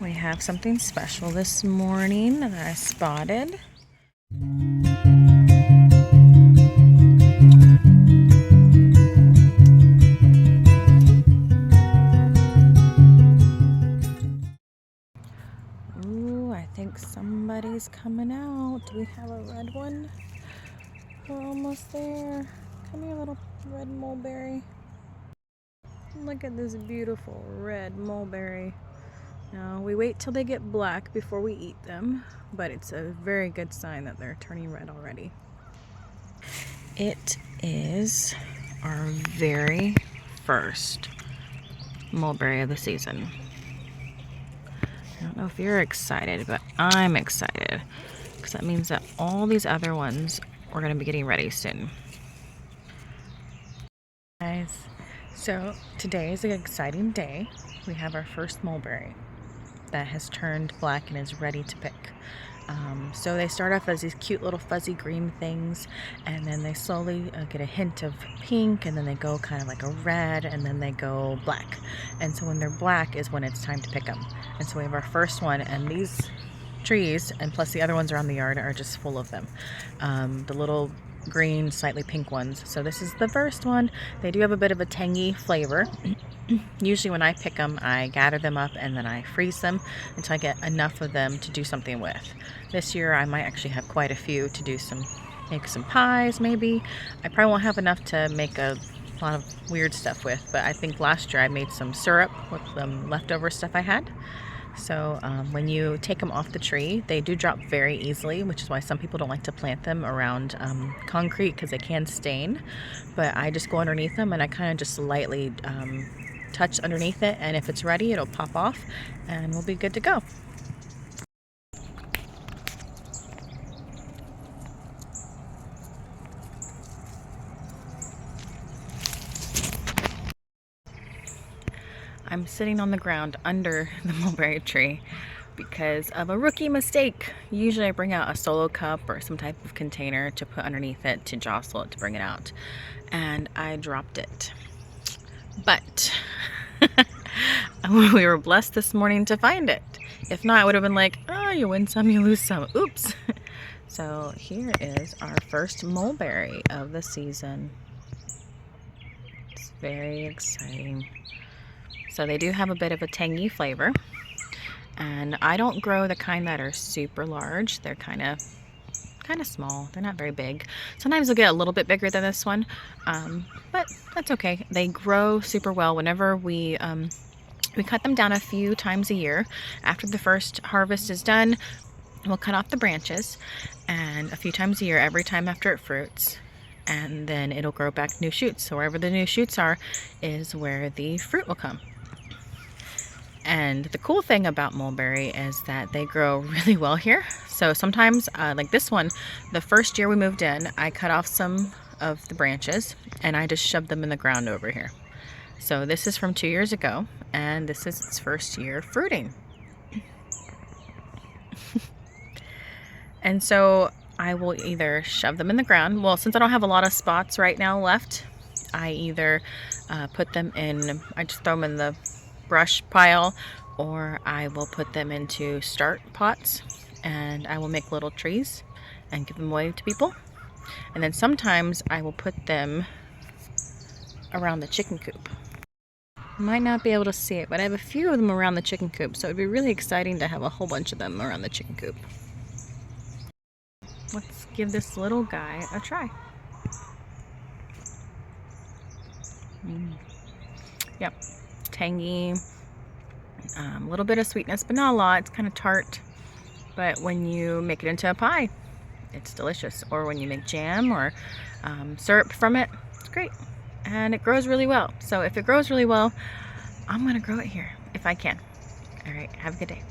We have something special this morning that I spotted. Ooh, I think somebody's coming out. Do we have a red one? We're almost there. Come here, little red mulberry. Look at this beautiful red mulberry. Now, we wait till they get black before we eat them, but it's a very good sign that they're turning red already. It is our very first mulberry of the season. I don't know if you're excited, but I'm excited because that means that all these other ones are going to be getting ready soon. Guys, so today is an exciting day. We have our first mulberry that has turned black and is ready to pick. So they start off as these cute little fuzzy green things, and then they slowly get a hint of pink, and then they go kind of like a red, and then they go black. And so when they're black is when it's time to pick them. And so we have our first one, and these trees, and plus the other ones around the yard, are just full of them. The little green, slightly pink ones. So this is the first one. They do have a bit of a tangy flavor. Usually when I pick them, I gather them up and then I freeze them until I get enough of them to do something with. This year I might actually have quite a few to do make some pies maybe. I probably won't have enough to make a lot of weird stuff with, but I think last year I made some syrup with some leftover stuff I had. So when you take them off the tree, they do drop very easily, which is why some people don't like to plant them around concrete because they can stain. But I just go underneath them and I kind of just lightly touch underneath it, and if it's ready, it'll pop off and we'll be good to go. I'm sitting on the ground under the mulberry tree because of a rookie mistake. Usually I bring out a solo cup or some type of container to put underneath it to jostle it to bring it out, and I dropped it. But we were blessed this morning to find it. If not, I would have been like, oh, you win some, you lose some. Oops. So here is our first mulberry of the season. It's very exciting. So they do have a bit of a tangy flavor. And I don't grow the kind that are super large. They're kind of small. They're not very big. Sometimes they'll get a little bit bigger than this one, but that's okay. They grow super well whenever we cut them down a few times a year. After the first harvest is done, we'll cut off the branches, and a few times a year, every time after it fruits, and then it'll grow back new shoots. So wherever the new shoots are is where the fruit will come. And the cool thing about mulberry is that they grow really well here. So sometimes, like this one, the first year we moved in, I cut off some of the branches and I just shoved them in the ground over here. So this is from 2 years ago, and this is its first year fruiting. And so I will either shove them in the ground. Well, since I don't have a lot of spots right now left, I either put them in, I just throw them in the brush pile, or I will put them into start pots and I will make little trees and give them away to people. And then sometimes I will put them around the chicken coop. You might not be able to see it, but I have a few of them around the chicken coop, so it'd be really exciting to have a whole bunch of them around the chicken coop. Let's give this little guy a try. Yep. Tangy, a little bit of sweetness, but not a lot. It's kind of tart, but when you make it into a pie, it's delicious. Or when you make jam or syrup from it, it's great. And it grows really well. So if it grows really well, I'm gonna grow it here if I can. All right, have a good day.